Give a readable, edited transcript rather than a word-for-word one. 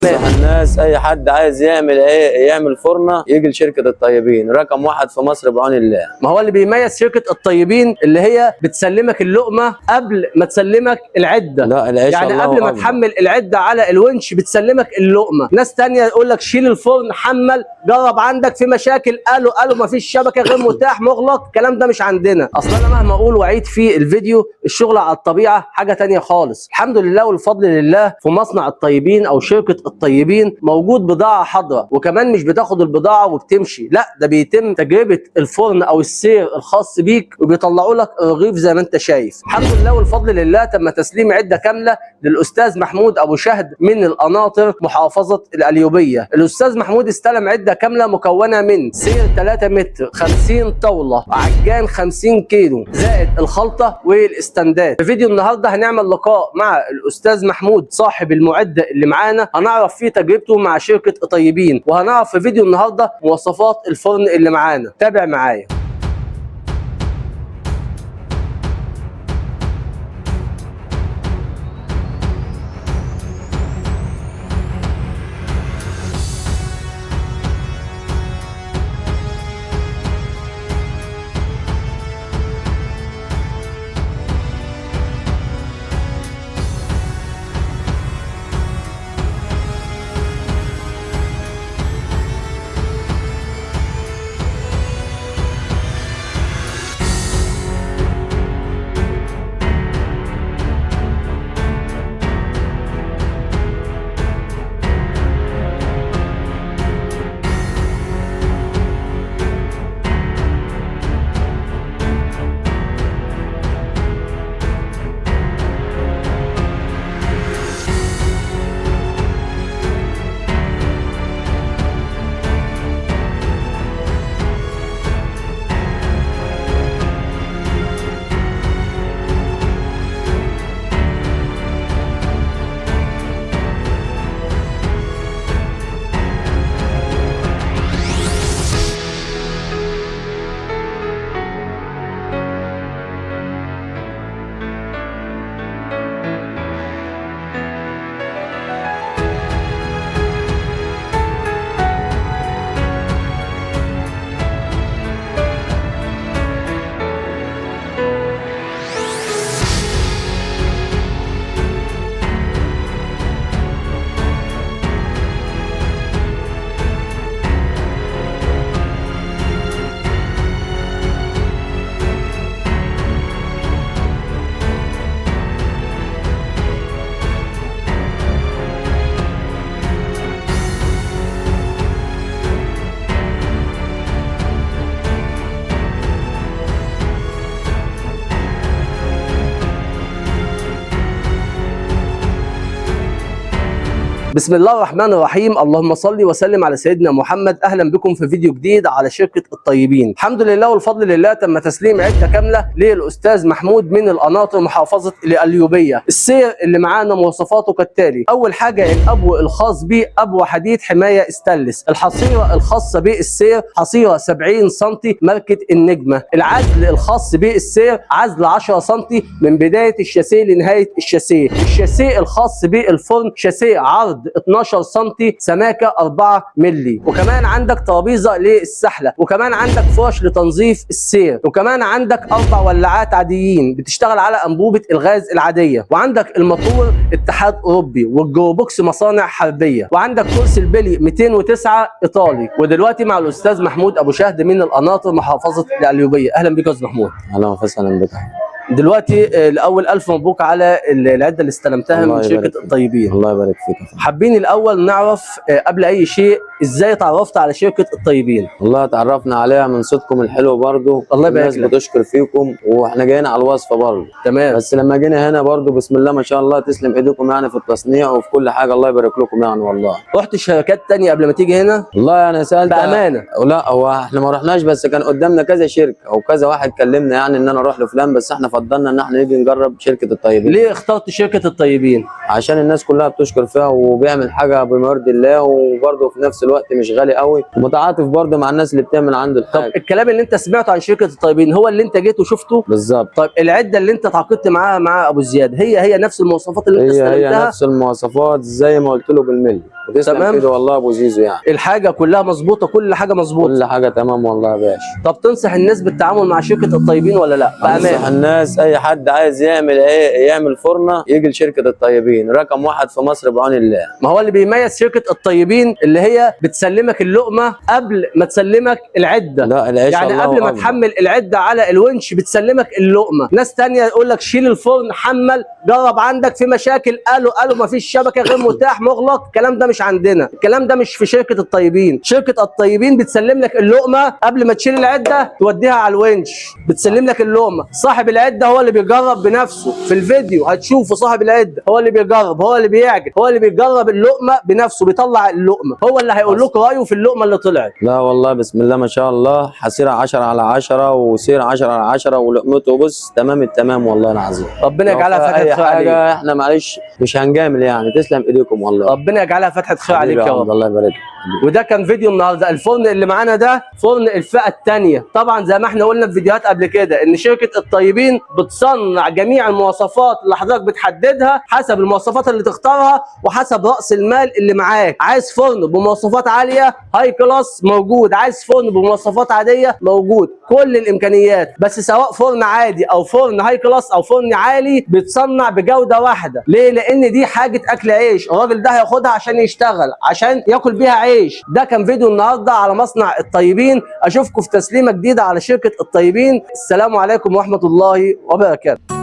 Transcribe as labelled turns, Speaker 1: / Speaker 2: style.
Speaker 1: الناس اي حد عايز يعمل فرنه يجي لشركه الطيبين، رقم 1 في مصر بعون الله.
Speaker 2: ما هو اللي بيميز شركه الطيبين اللي هي بتسلمك اللقمه قبل ما تسلمك العده.
Speaker 1: لا العيش
Speaker 2: يعني
Speaker 1: الله
Speaker 2: قبل ما
Speaker 1: أكبر.
Speaker 2: تحمل العده على الونش بتسلمك اللقمه. ناس تانية يقول لك شيل الفرن، حمل، جرب، عندك في مشاكل، قالوا ما فيش شبكه، غير متاح، مغلق. الكلام ده مش عندنا اصلا. انا مهما اقول واعيد في الفيديو، الشغل على الطبيعه حاجه تانية خالص. الحمد لله والفضل لله في مصنع الطيبين او شركه الطيبين موجود بضاعه حاضره، وكمان مش بتاخد البضاعه وبتمشي، لا ده بيتم تجربه الفرن او السير الخاص بيك وبيطلعوا لك الرغيف زي ما انت شايف. الحمد لله والفضل لله تم تسليم عده كامله للاستاذ محمود ابو شهد من القناطر محافظه القليوبيه. الاستاذ محمود استلم عده كامله مكونه من سير 3 متر، 50 طاوله، عجان 50 كيلو، زائد الخلطه والاستندات. في فيديو النهارده هنعمل لقاء مع الاستاذ محمود صاحب المعده اللي معانا، هنعرف فيه تجربته مع شركه الطيبين، وهنعرف في فيديو النهارده مواصفات الفرن اللي معانا. تابع معايا. بسم الله الرحمن الرحيم. اللهم صل وسلم على سيدنا محمد. اهلا بكم في فيديو جديد على شركه الطيبين. الحمد لله والفضل لله تم تسليم عده كامله للاستاذ محمود من القناطر محافظه القليوبيه. السير اللي معانا مواصفاته كالتالي: اول حاجه الابو الخاص به ابو حديد حمايه استانلس. الحصيره الخاصه بالسير حصيره 70 سم ماركه النجمه. العزل الخاص بالسير عزل 10 سم من بدايه الشاسيه لنهايه الشاسيه. الشاسيه الخاص بالفرن شاسيه عرض 12 سم، سماكه 4 مللي. وكمان عندك ترابيزه للسحله، وكمان عندك فرش لتنظيف السير، وكمان عندك 4 ولعات عاديين بتشتغل على انبوبه الغاز العاديه، وعندك الموتور اتحاد اوروبي، والجروبوكس مصانع حربيه، وعندك كرسي البلي 209 ايطالي. ودلوقتي مع الاستاذ محمود ابو شهد من القناطر محافظه القليوبيه. اهلا بك يا استاذ محمود.
Speaker 1: اهلا وسهلا بك.
Speaker 2: دلوقتي الاول الف مبروك على العده اللي استلمتها من شركه الطيبين.
Speaker 1: الله يبارك فيك.
Speaker 2: حابين الاول نعرف قبل اي شيء ازاي اتعرفت على شركه الطيبين؟
Speaker 1: والله اتعرفنا عليها من صوتكم الحلو برضو.
Speaker 2: الله يبارك لك.
Speaker 1: الناس بتشكر فيكم، واحنا جايين على الوصفه برضو.
Speaker 2: تمام.
Speaker 1: بس لما جينا هنا برضو بسم الله ما شاء الله تسلم ايديكم يعني في التصنيع وفي كل حاجه. الله يبارك لكم يعني والله.
Speaker 2: رحت شركات تانية قبل ما تيجي هنا؟
Speaker 1: والله انا سالت
Speaker 2: بامانه.
Speaker 1: لا هو احنا ما رحناش، بس كان قدامنا كذا شركه او كذا واحد كلمنا يعني ان انا اروح لفلان، بس احنا فضلنا ان احنا نيجي نجرب شركه الطيبين.
Speaker 2: ليه اخترت شركه الطيبين؟
Speaker 1: عشان الناس كلها بتشكر فيها وبيعمل حاجه بما يرضي الله، وبرضه في نفس الوقت الوقت مش غالي قوي، ومتعاطف برضه مع الناس اللي بتعمل عنده
Speaker 2: طب
Speaker 1: الحاجه.
Speaker 2: الكلام اللي انت سمعته عن شركه الطيبين هو اللي انت جيت وشفته؟
Speaker 1: بالظبط.
Speaker 2: طيب العده اللي انت تعاقدت معاها مع ابو زياد هي نفس المواصفات اللي انت
Speaker 1: هي
Speaker 2: استلمتها؟
Speaker 1: نفس المواصفات زي ما قلت له بالملي، وتسلم
Speaker 2: تمام.
Speaker 1: ايده والله ابو زيزو يعني.
Speaker 2: الحاجه كلها مظبوطه، كل حاجه مظبوطه،
Speaker 1: كل حاجه تمام والله يا باشا.
Speaker 2: طب تنصح الناس بالتعامل مع شركه الطيبين ولا لا؟
Speaker 1: انصح
Speaker 2: بامانه.
Speaker 1: الناس اي حد عايز يعمل فرنه يجي لشركه الطيبين، رقم 1 في مصر بعون الله.
Speaker 2: ما هو اللي بيميز شركه الطيبين اللي هي بتسلمك اللقمه قبل ما تسلمك العده.
Speaker 1: لا العيش
Speaker 2: يعني
Speaker 1: الله
Speaker 2: قبل ما
Speaker 1: أكبر.
Speaker 2: تحمل العده على الونش بتسلمك اللقمه. ناس تانية يقول لك شيل الفرن، حمل، جرب، عندك في مشاكل، قالوا ما فيش شبكه، غير متاح، مغلق. الكلام ده مش عندنا، الكلام ده مش في شركه الطيبين. شركه الطيبين بتسلم لك اللقمه قبل ما تشيل العده توديها على الونش، بتسلم لك اللقمه. صاحب العده هو اللي بيجرب بنفسه، في الفيديو هتشوفه صاحب العده هو اللي بيجرب، هو اللي بيعجن، هو اللي بيجرب اللقمه بنفسه، بيطلع اللقمه، هو اللي هيقول لكم رايه في اللقمه اللي طلعت.
Speaker 1: لا والله بسم الله ما شاء الله، حسيرة 10 على 10 وسير 10 على 10 ولقمته بص تمام التمام والله العظيم.
Speaker 2: ربنا يجعلها
Speaker 1: لو في
Speaker 2: فتحة
Speaker 1: اي
Speaker 2: خير عليك.
Speaker 1: حاجه احنا معلش مش هنجامل يعني، تسلم ايديكم والله.
Speaker 2: ربنا يجعلها فتحة خير عليك
Speaker 1: حبيبي
Speaker 2: يا
Speaker 1: عبد
Speaker 2: رب.
Speaker 1: الله يبارك.
Speaker 2: وده كان فيديو النهارده. الفرن اللي معانا ده فرن الفئه الثانيه. طبعا زي ما احنا قلنا في فيديوهات قبل كده ان شركه الطيبين بتصنع جميع المواصفات اللي حضرتك بتحددها حسب المواصفات اللي تختارها وحسب راس المال اللي معاك. عايز فرن بمواصفات عاليه هاي كلاس موجود، عايز فرن بمواصفات عاديه موجود، كل الامكانيات. بس سواء فرن عادي او فرن هاي كلاس او فرن عالي بيتصنع بجوده واحده. ليه؟ لان دي حاجه اكل عيش، الراجل ده هياخدها عشان يشتغل، عشان ياكل بيها عيش. ده كان فيديو النهارده على مصنع الطيبين. اشوفكم في تسليمه جديده على شركه الطيبين. السلام عليكم ورحمه الله وبركاته.